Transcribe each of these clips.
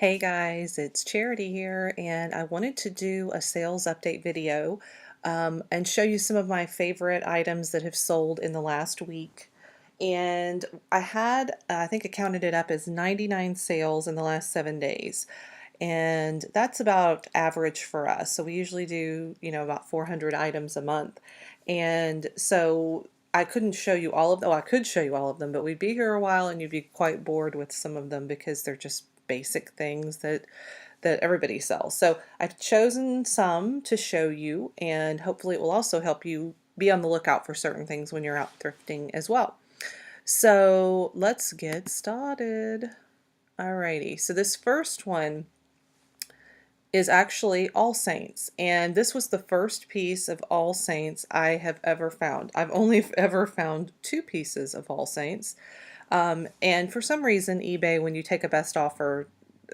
Hey guys, it's Charity here, and I wanted to do a sales update video and show you some of my favorite items that have sold in the last week. And I had, I think I counted it up as 99 sales in the last 7 days. And that's about average for us. So we usually do, about 400 items a month. And so I couldn't show you all of them. Oh, I could show you all of them, but we'd be here a while and you'd be quite bored with some of them because they're just basic things that everybody sells. So I've chosen some to show you, and hopefully it will also help you be on the lookout for certain things when you're out thrifting as well. So let's get started. Alrighty, so this first one is actually All Saints, and this was the first piece of All Saints I have ever found. I've only ever found two pieces of All Saints, and for some reason eBay, when you take a best offer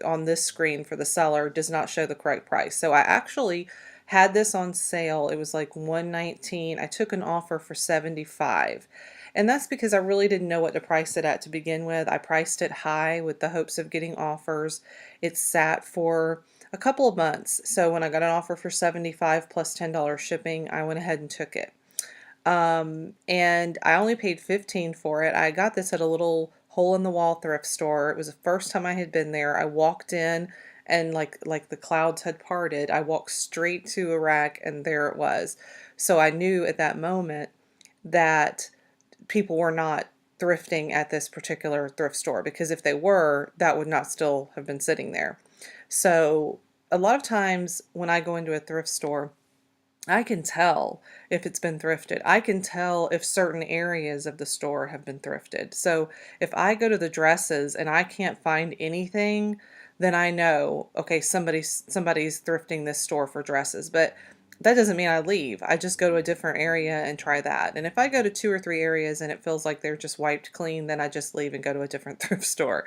on this screen for the seller, does not show the correct price. So I actually had this on sale. It was like $119. I took an offer for $75. And that's because I really didn't know what to price it at to begin with. I priced it high with the hopes of getting offers. It sat for a couple of months. So when I got an offer for $75 plus $10 shipping, I went ahead and took it. And I only paid $15 for it. I got this at a little hole-in-the-wall thrift store. It was the first time I had been there. I walked in and like the clouds had parted. I walked straight to a rack and there it was. So I knew at that moment that people were not thrifting at this particular thrift store, because if they were, that would not still have been sitting there. So a lot of times when I go into a thrift store, I can tell if it's been thrifted. I can tell if certain areas of the store have been thrifted. So if I go to the dresses and I can't find anything, then I know, okay, somebody's thrifting this store for dresses. But that doesn't mean I leave. I just go to a different area and try that. And if I go to 2 or 3 areas and it feels like they're just wiped clean, then I just leave and go to a different thrift store.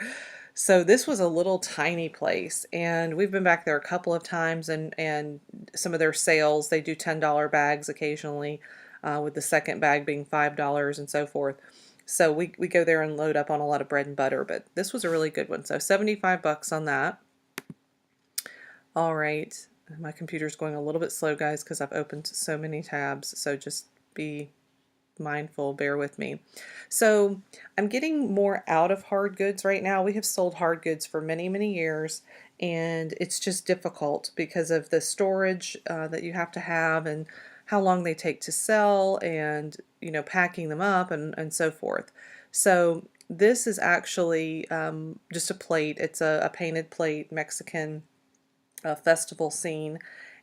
So this was a little tiny place, and we've been back there a couple of times, and some of their sales, they do $10 bags occasionally, with the second bag being $5 and so forth. So we go there and load up on a lot of bread and butter, but this was a really good one. So 75 bucks on that. All right, my computer's going a little bit slow, guys, because I've opened so many tabs, so just be mindful, bear with me. So I'm getting more out of hard goods right now. We have sold hard goods for many years, and it's just difficult because of the storage that you have to have, and how long they take to sell, and packing them up, and so forth. So this is actually just a plate. It's a painted plate, Mexican festival scene.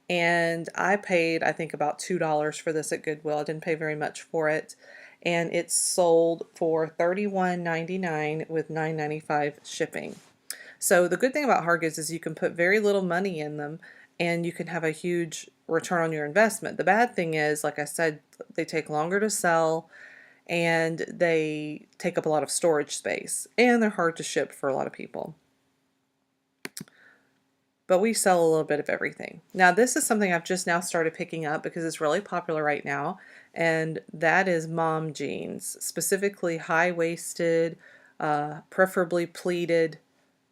And I paid, I think, about $2 for this at Goodwill. I didn't pay very much for it. And it sold for $31.99 with $9.95 shipping. So the good thing about hard goods is you can put very little money in them and you can have a huge return on your investment. The bad thing is, like I said, they take longer to sell and they take up a lot of storage space, and they're hard to ship for a lot of people. But we sell a little bit of everything. Now, this is something I've just now started picking up because it's really popular right now, and that is mom jeans, specifically high-waisted, preferably pleated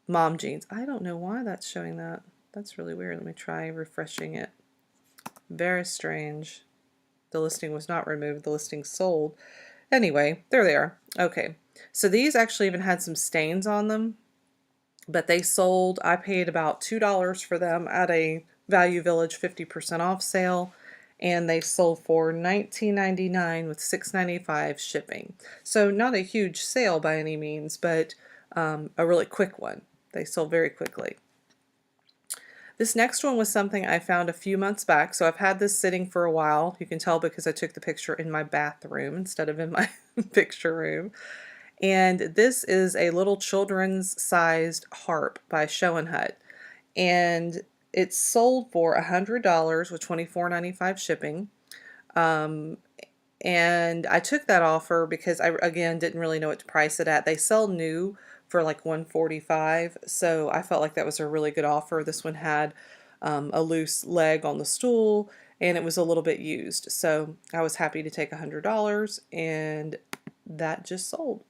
mom jeans. I don't know why that's showing that. That's really weird. Let me try refreshing it. Very strange. The listing was not removed. The listing sold. Anyway, there they are. Okay, so these actually even had some stains on them, but they sold. I paid about $2 for them at a Value Village 50% off sale, and they sold for $19.99 with $6.95 shipping. So not a huge sale by any means, but a really quick one. They sold very quickly. This next one was something I found a few months back, so I've had this sitting for a while. You can tell because I took the picture in my bathroom instead of in my picture room. And this is a little children's sized harp by Show and Hut. And it's sold for $100 with $24.95 shipping. And I took that offer because I, again, didn't really know what to price it at. They sell new for like $145, so I felt like that was a really good offer. This one had a loose leg on the stool, and it was a little bit used. So I was happy to take $100, and that just sold.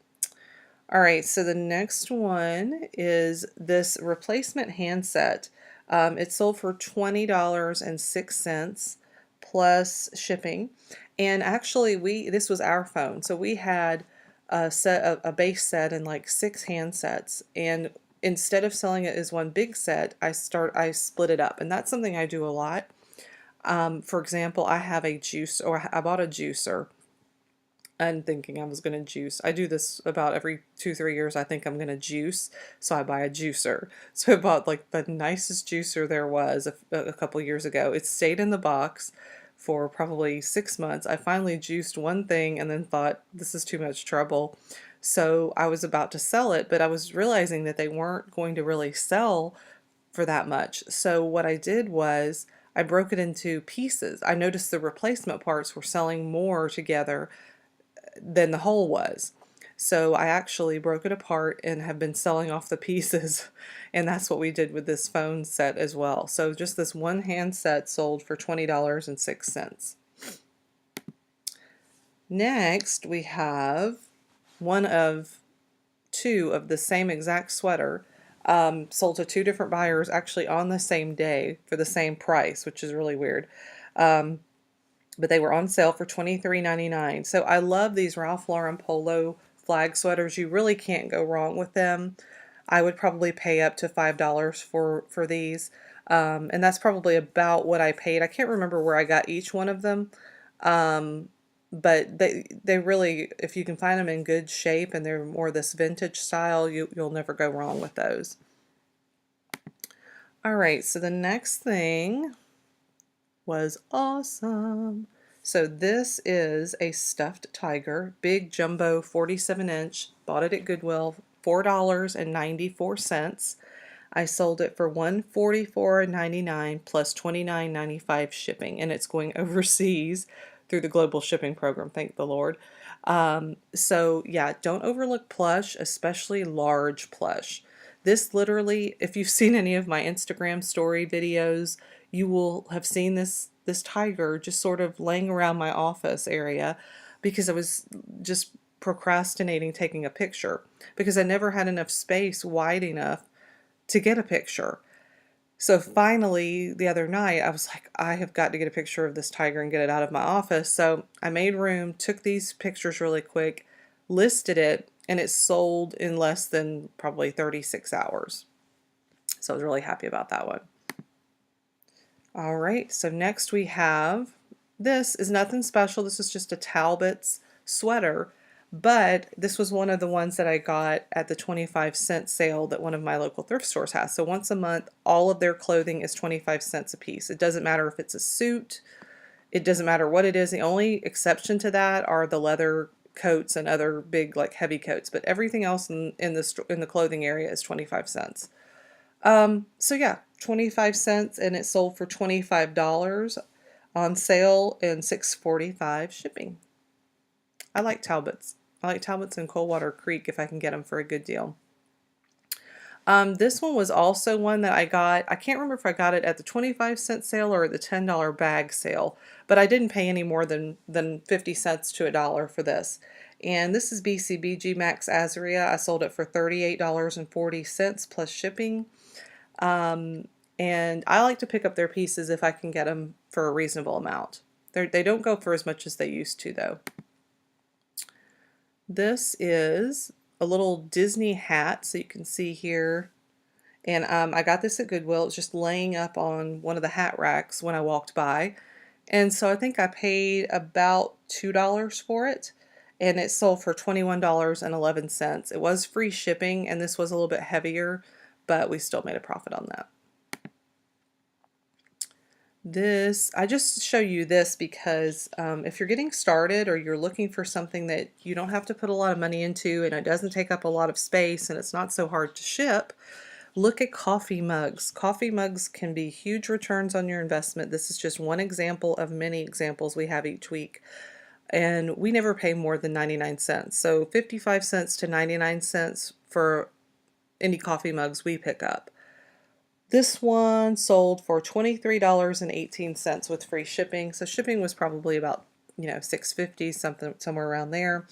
All right, so the next one is this replacement handset. It sold for $20.06 plus shipping. And actually, this was our phone. So we had a base set and like 6 handsets. And instead of selling it as one big set, I split it up. And that's something I do a lot. For example, I bought a juicer and thinking I was going to juice. I do this about every 2-3 years. I think I'm going to juice, so I buy a juicer. So I bought like the nicest juicer there was a couple years ago. It stayed in the box for probably 6 months. I finally juiced one thing and then thought, this is too much trouble. So I was about to sell it, but I was realizing that they weren't going to really sell for that much. So what I did was I broke it into pieces. I noticed the replacement parts were selling more together than the whole was. So I actually broke it apart and have been selling off the pieces, and that's what we did with this phone set as well. So just this one handset sold for $20.06. Next, we have one of two of the same exact sweater, sold to 2 different buyers actually on the same day for the same price, which is really weird. But they were on sale for $23.99. So I love these Ralph Lauren polo flag sweaters. You really can't go wrong with them. I would probably pay up to $5 for these. And that's probably about what I paid. I can't remember where I got each one of them. But they really, if you can find them in good shape and they're more this vintage style, you'll never go wrong with those. All right, so the next thing was awesome. So this is a stuffed tiger, big jumbo 47-inch. Bought it at Goodwill, $4.94. I sold it for $144.99 plus $29.95 shipping, and it's going overseas through the global shipping program, thank the Lord. So yeah, don't overlook plush, especially large plush. This literally, if you've seen any of my Instagram story videos, you will have seen this tiger just sort of laying around my office area because I was just procrastinating taking a picture because I never had enough space wide enough to get a picture. So finally, the other night, I was like, I have got to get a picture of this tiger and get it out of my office. So I made room, took these pictures really quick, listed it, and it sold in less than probably 36 hours. So I was really happy about that one. All right, so next we have, this is nothing special. This is just a Talbot's sweater, but this was one of the ones that I got at the 25-cent sale that one of my local thrift stores has. So once a month, all of their clothing is 25 cents a piece. It doesn't matter if it's a suit. It doesn't matter what it is. The only exception to that are the leather coats and other big like heavy coats, but everything else in the clothing area is 25 cents. So yeah, 25 cents, and it sold for $25 on sale and $6.45 shipping. I like Talbots. I like Talbots in Coldwater Creek if I can get them for a good deal. This one was also one that I got. I can't remember if I got it at the 25-cent sale or the $10 bag sale, but I didn't pay any more than 50 cents to $1 for this. And this is BCBG Max Azaria. I sold it for $38.40 plus shipping. And I like to pick up their pieces if I can get them for a reasonable amount. They don't go for as much as they used to, though. This is a little Disney hat, so you can see here. And I got this at Goodwill. It's just laying up on one of the hat racks when I walked by. And so I think I paid about $2 for it. And it sold for $21.11. It was free shipping, and this was a little bit heavier, but we still made a profit on that. I just show you this because if you're getting started or you're looking for something that you don't have to put a lot of money into and it doesn't take up a lot of space and it's not so hard to ship, look at coffee mugs. Coffee mugs can be huge returns on your investment. This is just one example of many examples we have each week. And we never pay more than 99 cents. So 55 cents to 99 cents for any coffee mugs we pick up. This one sold for $23.18 with free shipping. So shipping was probably about, $6.50, somewhere around there.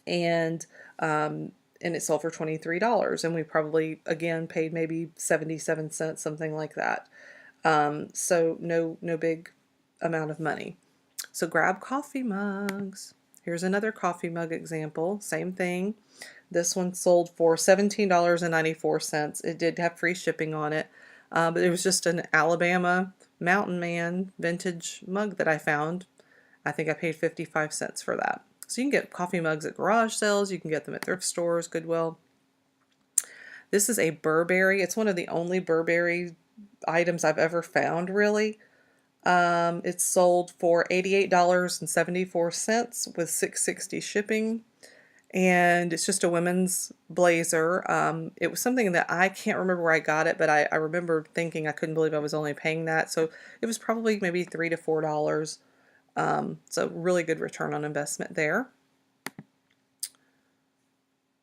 And and it sold for $23, and we probably again paid maybe 77 cents, something like that. So no big amount of money. So grab coffee mugs. Here's another coffee mug example. Same thing. This one sold for $17.94. It did have free shipping on it, but it was just an Alabama Mountain Man vintage mug that I found. I think I paid 55 cents for that. So you can get coffee mugs at garage sales. You can get them at thrift stores, Goodwill. This is a Burberry. It's one of the only Burberry items I've ever found, really. It's sold for $88.74 with $6.60 shipping. And it's just a women's blazer. It was something that I can't remember where I got it, but I remember thinking I couldn't believe I was only paying that. So it was probably maybe $3 to $4. So really good return on investment there.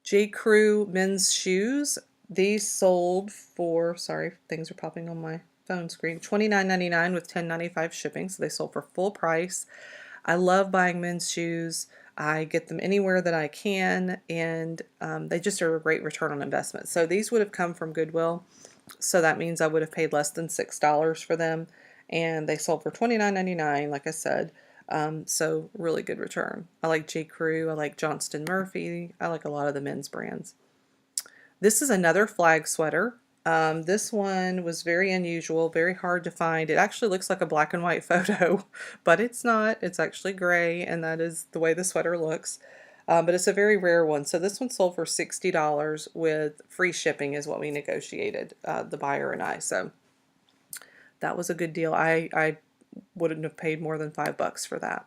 J. Crew men's shoes. These sold for, sorry, things are popping on my phone screen, $29.99 with $10.95 shipping. So they sold for full price. I love buying men's shoes. I get them anywhere that I can, and they just are a great return on investment. So these would have come from Goodwill, so that means I would have paid less than $6 for them, and they sold for $29.99, like I said. So really good return. I like J. Crew, I like Johnston Murphy, I like a lot of the men's brands. This is another flag sweater. This one was very unusual, very hard to find. It actually looks like a black and white photo, but it's not. It's actually gray, and that is the way the sweater looks. But it's a very rare one. So this one sold for $60 with free shipping is what we negotiated, the buyer and I. So that was a good deal. I wouldn't have paid more than $5 for that.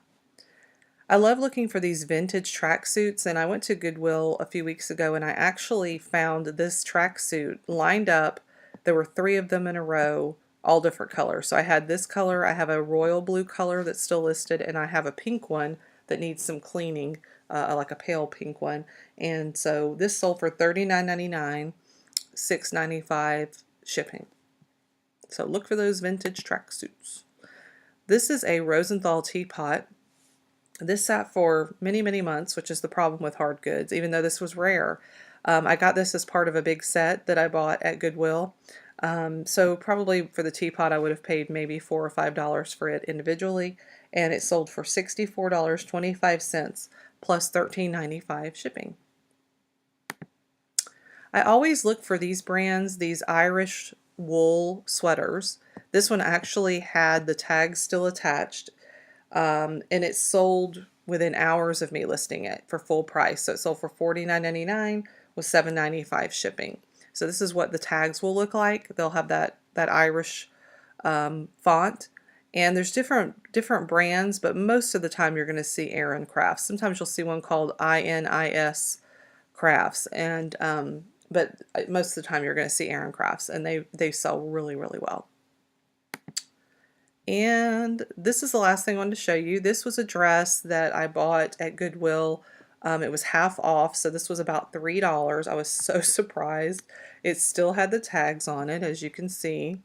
I love looking for these vintage tracksuits, and I went to Goodwill a few weeks ago and I actually found this tracksuit lined up. There were 3 of them in a row, all different colors. So I had this color, I have a royal blue color that's still listed, and I have a pink one that needs some cleaning, like a pale pink one. And so this sold for $39.99, $6.95 shipping. So look for those vintage tracksuits. This is a Rosenthal teapot. This sat for many, many months, which is the problem with hard goods, even though this was rare. I got this as part of a big set that I bought at Goodwill. So probably for the teapot, I would have paid maybe $4 or $5 for it individually, and it sold for $64.25 plus $13.95 shipping. I always look for these brands, these Irish wool sweaters. This one actually had the tags still attached. And it sold within hours of me listing it for full price. So it sold for $49.99 with $7.95 shipping. So this is what the tags will look like. They'll have that Irish font. And there's different brands, but most of the time you're going to see Aran Crafts. Sometimes you'll see one called INIS Crafts, and but most of the time you're going to see Aran Crafts, and they sell really, really well. And this is the last thing I wanted to show you. This was a dress that I bought at Goodwill. It was half off, so this was about $3. I was so surprised. It still had the tags on it, as you can see.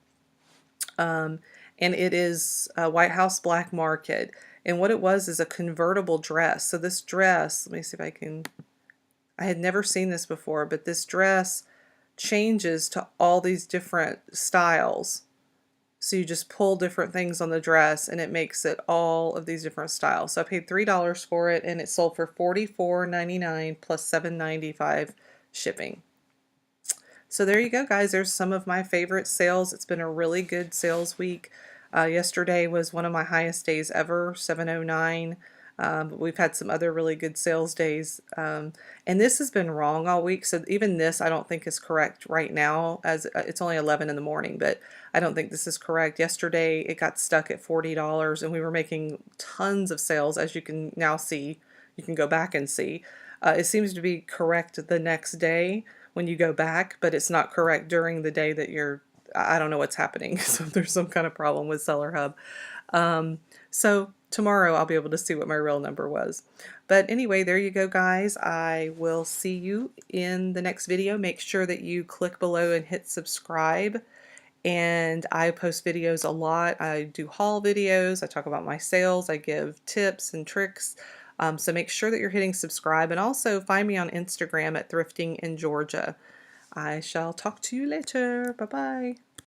And it is White House Black Market. And what it was is a convertible dress. So this dress, let me see if I can, I had never seen this before, but this dress changes to all these different styles. So you just pull different things on the dress and it makes it all of these different styles. So I paid $3 for it, and it sold for $44.99 plus $7.95 shipping. So there you go, guys. There's some of my favorite sales. It's been a really good sales week. Yesterday was one of my highest days ever, 709. But we've had some other really good sales days. And this has been wrong all week. So even this I don't think is correct right now, as it's only 11 in the morning, but I don't think this is correct. Yesterday it got stuck at $40 and we were making tons of sales, as you can now see. You can go back and see. It seems to be correct the next day when you go back, but it's not correct during the day that you're, I don't know what's happening. So there's some kind of problem with Seller Hub. So tomorrow I'll be able to see what my real number was. But anyway, there you go, guys. I will see you in the next video. Make sure that you click below and hit subscribe. And I post videos a lot. I do haul videos. I talk about my sales. I give tips and tricks. So make sure that you're hitting subscribe, and also find me on Instagram at Thrifting in Georgia. I shall talk to you later. Bye bye.